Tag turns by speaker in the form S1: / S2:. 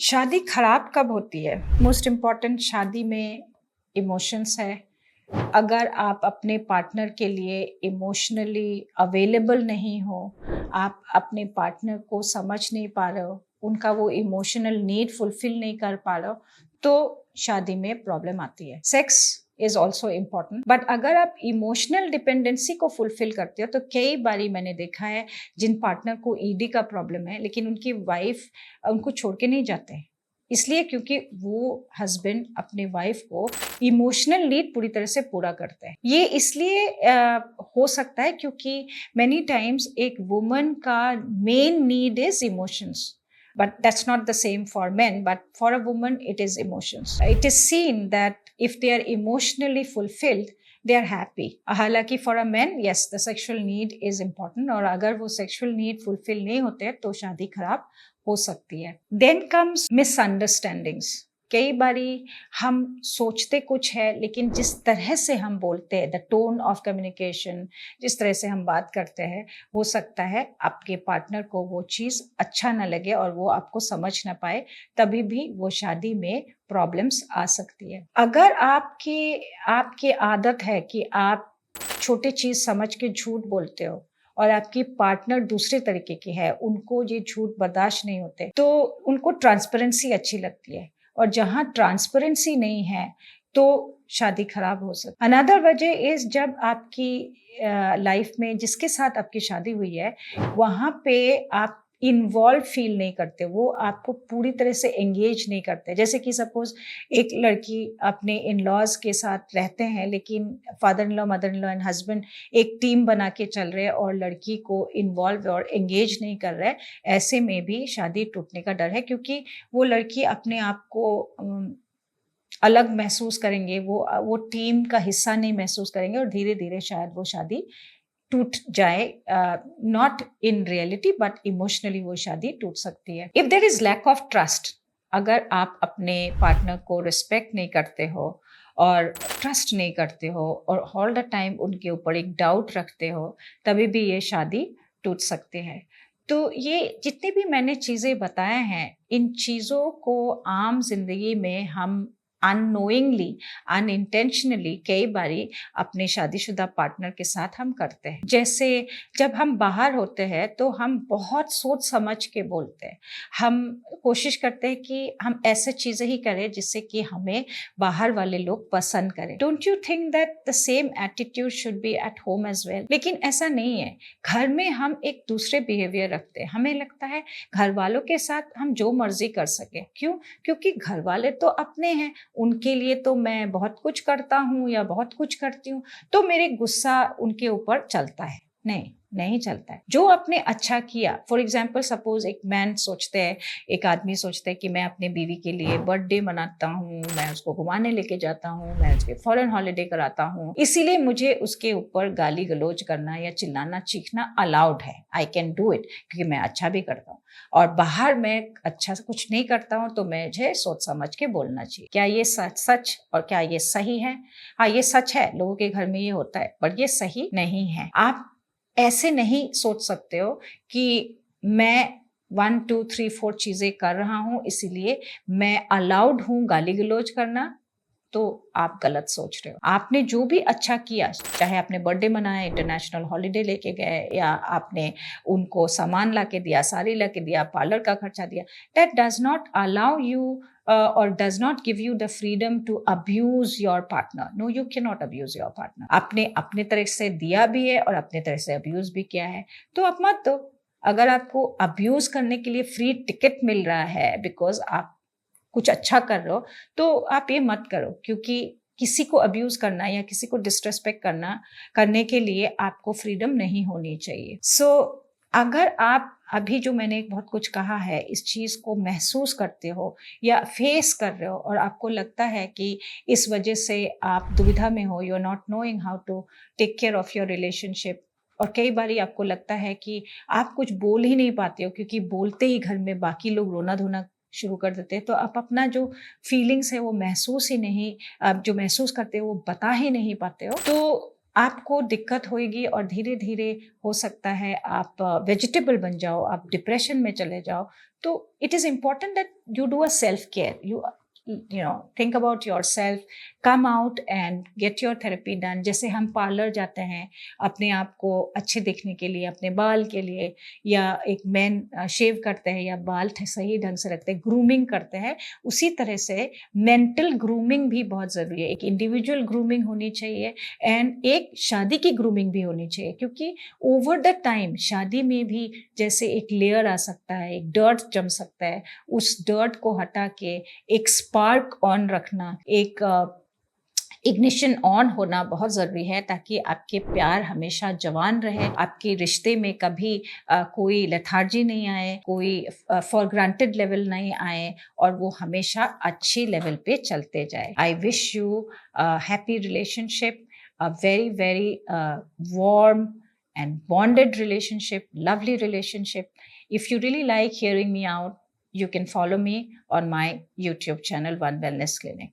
S1: शादी खराब कब होती है? मोस्ट इम्पॉर्टेंट शादी में इमोशंस है। अगर आप अपने पार्टनर के लिए इमोशनली अवेलेबल नहीं हो, आप अपने पार्टनर को समझ नहीं पा रहे हो, उनका वो इमोशनल नीड फुलफिल नहीं कर पा रहे हो, तो शादी में प्रॉब्लम आती है। Sex is also important, but अगर आप इमोशनल डिपेंडेंसी को फुलफिल करते हो तो कई बारी मैंने देखा है जिन पार्टनर को ईडी का प्रॉब्लम है लेकिन उनकी वाइफ उनको छोड़ के नहीं जाते हैं, इसलिए क्योंकि वो हस्बैंड अपने वाइफ को इमोशनल नीड पूरी तरह से पूरा करते हैं। ये इसलिए हो सकता है क्योंकि मेनी टाइम्स एक वुमन का main need is emotions, but that's not the same for men, but for a woman it is emotions. It is seen that if they are emotionally fulfilled they are happy. हालांकि for a man yes the sexual need is important, और अगर वो sexual need fulfill नहीं होते तो शादी खराब हो सकती है। Then comes misunderstandings. कई बारी हम सोचते कुछ है लेकिन जिस तरह से हम बोलते हैं, द टोन ऑफ कम्युनिकेशन, जिस तरह से हम बात करते हैं, हो सकता है आपके पार्टनर को वो चीज़ अच्छा ना लगे और वो आपको समझ ना पाए, तभी भी वो शादी में प्रॉब्लम्स आ सकती है। अगर आपकी आदत है कि आप छोटी चीज़ समझ के झूठ बोलते हो और आपकी पार्टनर दूसरे तरीके की है, उनको ये झूठ बर्दाश्त नहीं होते, तो उनको ट्रांसपेरेंसी अच्छी लगती है, और जहाँ ट्रांसपेरेंसी नहीं है तो शादी खराब हो सकती है। अनदर वजह इज जब आपकी लाइफ में जिसके साथ आपकी शादी हुई है वहाँ पे आप इन्वॉल्व फील नहीं करते, वो आपको पूरी तरह से एंगेज नहीं करते। जैसे कि सपोज एक लड़की अपने इन लॉज के साथ रहते हैं लेकिन father in law, mother in law and husband एक टीम बना के चल रहे हैं और लड़की को इन्वॉल्व और एंगेज नहीं कर रहे, ऐसे में भी शादी टूटने का डर है क्योंकि वो लड़की अपने आप को अलग महसूस करेंगे, वो टीम का हिस्सा नहीं महसूस करेंगे और धीरे धीरे शायद वो शादी टूट जाए। Not in reality but emotionally वो शादी टूट सकती है। If there is lack of trust, अगर आप अपने पार्टनर को रिस्पेक्ट नहीं करते हो और ट्रस्ट नहीं करते हो और ऑल द टाइम उनके ऊपर एक डाउट रखते हो, तभी भी ये शादी टूट सकते हैं। तो ये जितनी भी मैंने चीज़ें बताए हैं, इन चीज़ों को आम जिंदगी में हम अननोइंगली, अनइंटेंशनली कई बारी अपने शादीशुदा पार्टनर के साथ हम करते हैं। जैसे जब हम बाहर होते हैं तो हम बहुत सोच समझ के बोलते हैं। हम कोशिश करते हैं कि हम ऐसे चीज़ें ही करें जिससे कि हमें बाहर वाले लोग पसंद करें। Don't you think that the same attitude should be at home as well? लेकिन ऐसा नहीं है। घर में हम एक दूसरे बिहेवियर रखते हैं। हमें लगता है घर वालों के साथ हम जो मर्जी कर सके। क्यों? क्योंकि घर वाले तो अपने हैं, उनके लिए तो मैं बहुत कुछ करता हूँ या बहुत कुछ करती हूँ, तो मेरे गुस्सा उनके ऊपर चलता है। नहीं चलता है। जो आपने अच्छा किया, फॉर एग्जाम्पल सपोज एक मैन सोचते हैं, एक आदमी सोचता है कि मैं अपने बीवी के लिए बर्थडे मनाता हूँ, मैं उसको घुमाने लेके जाता हूँ, मैं उसके फॉरेन हॉलिडे कराता हूँ, इसीलिए मुझे उसके ऊपर गाली गलौज करना या चिल्लाना चीखना अलाउड है। आई कैन डू इट क्योंकि मैं अच्छा भी करता हूँ, और बाहर मैं अच्छा से कुछ नहीं करता हूँ तो मुझे सोच समझ के बोलना चाहिए। क्या ये सच और क्या ये सही है? हाँ, ये सच है, लोगों के घर में ये होता है, पर ये सही नहीं है। आप ऐसे नहीं सोच सकते हो कि मैं 1 2 3 4 चीजें कर रहा हूं इसीलिए मैं अलाउड हूं गाली गलौज करना, तो आप गलत सोच रहे हो। आपने जो भी अच्छा किया, चाहे आपने बर्थडे मनाया, इंटरनेशनल हॉलिडे लेके गए, या आपने उनको सामान ला के दिया, साड़ी ला के दिया, पार्लर का खर्चा दिया, that does not allow you or does not give you the freedom to abuse your partner. No, you cannot abuse your partner. आपने अपने तरह से दिया भी है और अपने तरह से अब्यूज भी किया है, तो आप मत दो। अगर आपको अब्यूज करने के लिए फ्री टिकट मिल रहा है बिकॉज आप कुछ अच्छा कर रहे हो, तो आप ये मत करो, क्योंकि किसी को अब्यूज करना या किसी को डिसरेस्पेक्ट करने के लिए आपको फ्रीडम नहीं होनी चाहिए। सो अगर आप अभी जो मैंने बहुत कुछ कहा है इस चीज को महसूस करते हो या फेस कर रहे हो और आपको लगता है कि इस वजह से आप दुविधा में हो, you are not knowing how to take care of your relationship, और कई बार आपको लगता है कि आप कुछ बोल ही नहीं पाते हो क्योंकि बोलते ही घर में बाकी लोग रोना धोना शुरू कर देते हैं, तो आप अपना जो फीलिंग्स है वो महसूस ही नहीं, आप जो महसूस करते हो वो बता ही नहीं पाते हो, तो आपको दिक्कत होएगी और धीरे-धीरे हो सकता है आप वेजिटेबल बन जाओ, आप डिप्रेशन में चले जाओ। तो it is important that you do a self care. You know think about yourself, come out and get your therapy done. जैसे हम पार्लर जाते हैं अपने आप को अच्छे दिखने के लिए, अपने बाल के लिए, या एक मेन शेव करते हैं या बाल सही ढंग से रखते हैं, ग्रूमिंग करते हैं, उसी तरह से मेंटल ग्रूमिंग भी बहुत ज़रूरी है। एक इंडिविजुअल ग्रूमिंग होनी चाहिए एंड एक शादी की ग्रूमिंग भी होनी चाहिए, क्योंकि ओवर द टाइम शादी में भी जैसे एक लेयर आ सकता है, एक डर्ट जम सकता है, उस डर्ट को हटा के एक स्पार्क ऑन रखना, एक इग्निशन ऑन होना बहुत ज़रूरी है, ताकि आपके प्यार हमेशा जवान रहे, आपके रिश्ते में कभी कोई लेथार्जी नहीं आए, कोई फॉर ग्रांटेड लेवल नहीं आए, और वो हमेशा अच्छी लेवल पे चलते जाए। I wish you happy relationship, a very warm and bonded relationship, lovely relationship. If you really like hearing me out, you can follow me on my YouTube channel, One Wellness Clinic.